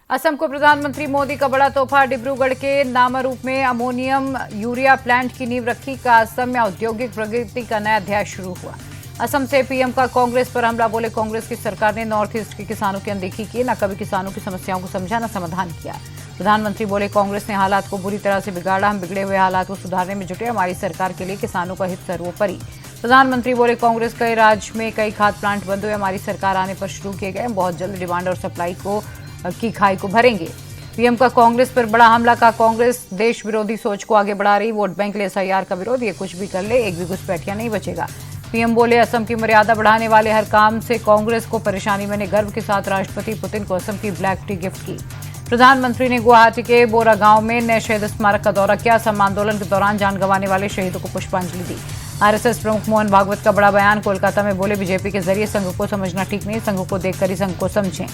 असम को प्रधानमंत्री मोदी का बड़ा तोहफा। डिब्रूगढ़ के नामारूप में अमोनियम यूरिया प्लांट की नींव रखी। का असम में औद्योगिक प्रगति का नया अध्याय शुरू हुआ। असम से पीएम का कांग्रेस पर हमला। बोले, कांग्रेस की सरकार ने नॉर्थ ईस्ट के किसानों की अनदेखी की, न कभी किसानों की समस्याओं को समझा, न समाधान किया। प्रधानमंत्री बोले, कांग्रेस ने हालात को बुरी तरह से बिगाड़ा। हम बिगड़े हुए हालात को सुधारने में जुटे। हमारी सरकार के लिए किसानों का हित सर्वोपरि। प्रधानमंत्री बोले, कांग्रेस के राज में कई खाद प्लांट बंद हुए। हमारी सरकार आने पर शुरू किए गए। बहुत जल्द डिमांड और सप्लाई की खाई को भरेंगे। पीएम का कांग्रेस पर बड़ा हमला। का कांग्रेस देश विरोधी सोच को आगे बढ़ा रही। वोट बैंक ले एसआईआर का विरोध। ये कुछ भी कर ले, एक भी घुसपैठिया नहीं बचेगा। पीएम बोले, असम की मर्यादा बढ़ाने वाले हर काम से कांग्रेस को परेशानी। मैंने गर्व के साथ राष्ट्रपति पुतिन को असम की ब्लैक टी गिफ्ट की। प्रधानमंत्री ने गुवाहाटी के बोरा गांव में नए शहीद स्मारक का दौरा किया। असम आंदोलन के दौरान जान गंवाने वाले शहीदों को पुष्पांजलि दी। आरएसएस प्रमुख मोहन भागवत का बड़ा बयान। कोलकाता में बोले, बीजेपी के जरिए संघ को समझना ठीक नहीं, संघ को देखकर ही संघ को समझें।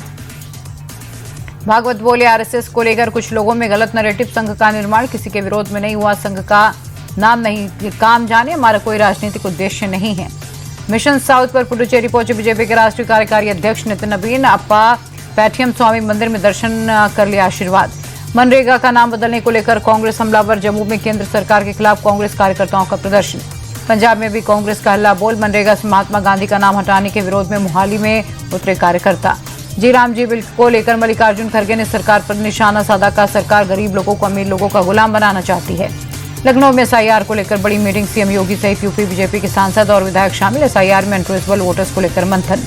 भागवत बोले, आरएसएस को लेकर कुछ लोगों में गलत नैरेटिव। संघ का निर्माण किसी के विरोध में नहीं हुआ। संघ का नाम नहीं, काम जाने। हमारा कोई राजनीतिक उद्देश्य नहीं है। मिशन साउथ पर पुडुचेरी पहुंचे बीजेपी के राष्ट्रीय कार्यकारी अध्यक्ष नितिन नवीन। अप्पा पैठियम स्वामी मंदिर में दर्शन कर लिया आशीर्वाद। मनरेगा का नाम बदलने को लेकर कांग्रेस हमलावर। जम्मू में केंद्र सरकार के खिलाफ कांग्रेस कार्यकर्ताओं का प्रदर्शन। पंजाब में भी कांग्रेस का हल्ला बोल। मनरेगा से महात्मा गांधी का नाम हटाने के विरोध में मोहाली में उतरे कार्यकर्ता। जी राम जी बिल को लेकर मल्लिकार्जुन खड़गे ने सरकार पर निशाना साधा। का सरकार गरीब लोगों को अमीर लोगों का गुलाम बनाना चाहती है। लखनऊ में एसआईआर को लेकर बड़ी मीटिंग। सीएम योगी सहित यूपी बीजेपी के सांसद और विधायक शामिल। एसआईआर में अनट्रेसेबल वोटर्स को लेकर मंथन।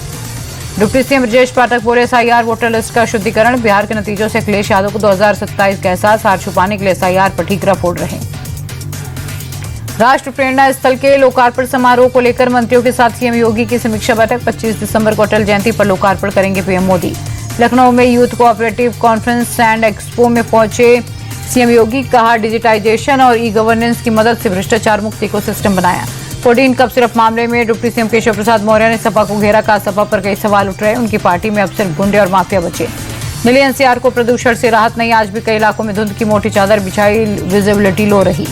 डिप्टी सीएम ब्रजेश पाठक बोले, एसआईआर वोटर लिस्ट का शुद्धिकरण। बिहार के नतीजों से अखिलेश यादव को 2027 का एहसास। हार छुपाने के लिए एसआईआर पर ठीकरा फोड़ रहे। राष्ट्र प्रेरणा स्थल के लोकार्पण समारोह को लेकर मंत्रियों के साथ सीएम योगी की समीक्षा बैठक। 25 दिसंबर को अटल जयंती पर लोकार्पण करेंगे पीएम मोदी। लखनऊ में youth cooperative conference and expo में पहुंचे सीएम योगी। कहा, डिजिटाइजेशन और ई गवर्नेंस की मदद से भ्रष्टाचार मुक्त इकोसिस्टम बनाया। 14 कप सिर्फ मामले में डिप्टी सीएम केशव प्रसाद मौर्य ने सपा को घेरा। का सपा पर कई सवाल उठ रहे। उनकी पार्टी में अब सिर्फ गुंडे और माफिया बचे। मिली एनसीआर को प्रदूषण से राहत नहीं। आज भी कई इलाकों में धुंध की मोटी चादर बिछाई, विजिबिलिटी लो रही।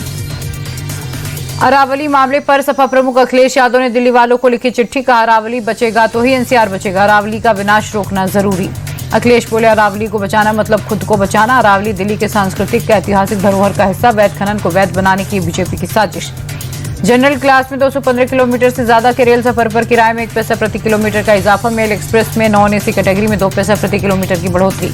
अरावली मामले पर सपा प्रमुख अखिलेश यादव ने दिल्ली वालों को लिखी चिट्ठी। कहा, अरावली बचेगा तो ही एनसीआर बचेगा। अरावली का विनाश रोकना जरूरी। अखिलेश बोले, अरावली को बचाना मतलब खुद को बचाना। अरावली दिल्ली के सांस्कृतिक का ऐतिहासिक धरोहर का हिस्सा। वैध खनन को वैध बनाने की बीजेपी की साजिश। जनरल क्लास में 215 किलोमीटर से ज्यादा के रेल सफर पर किराए में 1 पैसा प्रति किलोमीटर का इजाफा। मेल एक्सप्रेस में नॉन एसी कैटेगरी में 2 पैसा प्रति किलोमीटर की बढ़ोतरी।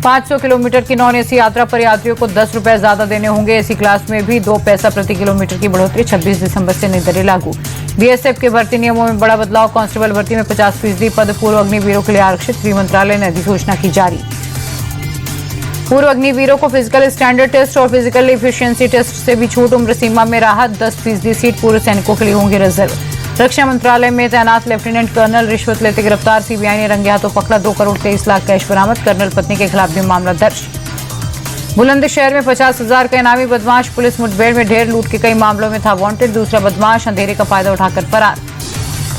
500 किलोमीटर की नॉन एसी यात्रा पर यात्रियों को 10 रुपए ज्यादा देने होंगे। एसी क्लास में भी 2 पैसा प्रति किलोमीटर की बढ़ोतरी। 26 दिसंबर से नई दरें लागू। बीएसएफ के भर्ती नियमों में बड़ा बदलाव। कांस्टेबल भर्ती में 50% पद पूर्व अग्निवीरों के लिए आरक्षित। गृह मंत्रालय ने अधिसूचना की जारी। पूर्व अग्निवीरों को फिजिकल स्टैंडर्ड टेस्ट और फिजिकल एफिशिएंसी टेस्ट से भी छूट। उम्र सीमा में राहत। 10% सीट पूर्व सैनिकों के लिए होंगे रिजर्व। रक्षा मंत्रालय में तैनात लेफ्टिनेंट कर्नल रिश्वत लेते गिरफ्तार। सीबीआई ने रंगे हाथों पकड़ा। 2 करोड़ 23 लाख कैश बरामद। कर्नल पत्नी के खिलाफ भी मामला दर्ज। बुलंदशहर में 50,000 का इनामी बदमाश। पुलिस मुठभेड़ में ढेर लूट के कई मामलों में था वांटेड। दूसरा बदमाश अंधेरे का फायदा उठाकर फरार।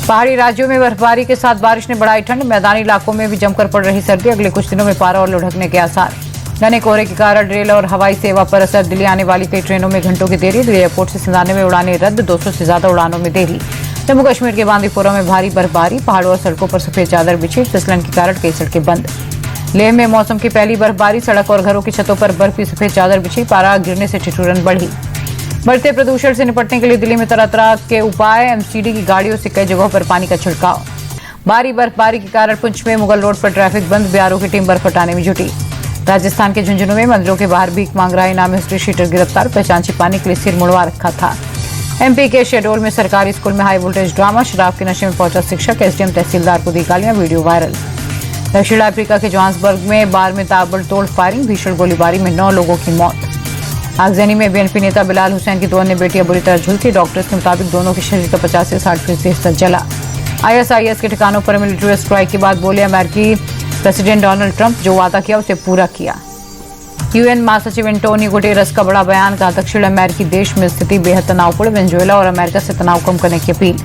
पहाड़ी राज्यों में बर्फबारी के साथ बारिश ने बढ़ाई ठंड। मैदानी इलाकों में भी जमकर पड़ रही सर्दी। अगले कुछ दिनों में पारा और लुढ़कने के आसार। घने कोहरे के कारण रेल और हवाई सेवा पर असर। दिल्ली आने वाली कई ट्रेनों में घंटों की देरी। दिल्ली एयरपोर्ट से 97 उड़ानें रद्द। 200 से ज्यादा उड़ानों में देरी। जम्मू कश्मीर के बांदीपोरा में भारी बर्फबारी। पहाड़ों और सड़कों पर सफेद चादर बिछी। फिसलन के कारण कई सड़कें बंद। लेह में मौसम की पहली बर्फबारी। सड़क और घरों की छतों पर बर्फ की सफेद चादर बिछी। पारा गिरने से ठिठुरन बढ़ी। बढ़ते प्रदूषण से निपटने के लिए दिल्ली में तरह तरह के उपाय। एमसीडी की गाड़ियों से कई जगहों पर पानी का छिड़काव। भारी बर्फबारी के कारण पुंछ में मुगल रोड पर ट्रैफिक बंद। बीआरओ की टीम बर्फ हटाने में जुटी। राजस्थान के झुंझुनू में मंदिरों के बाहर भीख मांग रहा इनामी हिस्ट्री शीटर गिरफ्तार। पहचान छिपाने के लिए सिर मुड़वा रखा था। एमपी के शहडोल में सरकारी स्कूल में हाई वोल्टेज ड्रामा। शराब के नशे में पहुंचा शिक्षक। एसडीएम तहसीलदार को दी गालियां। Video viral. दक्षिण अफ्रीका के जोहान्सबर्ग में बार में ताबड़तोड़ फायरिंग। भीषण गोलीबारी में 9 लोगों की मौत। आगजनी में बीएनपी नेता बिलाल हुसैन की 2 अन्य बेटियां बुरी तरह झुलसी। डॉक्टर्स के मुताबिक दोनों के शरीर का 50 से 60% हिस्सा जला। आईएसआईएस के ठिकानों पर मिलिट्री स्ट्राइक के बाद बोले, अमेरिकी प्रेसिडेंट डोनाल्ड ट्रंप जो वादा किया उसे पूरा किया। यूएन महासचिव एंटोनियो गुटेरस का बड़ा बयान। कहा, दक्षिण अमेरिकी देश में स्थिति बेहद तनावपूर्ण। वेनेजुएला और अमेरिका से तनाव कम करने की अपील।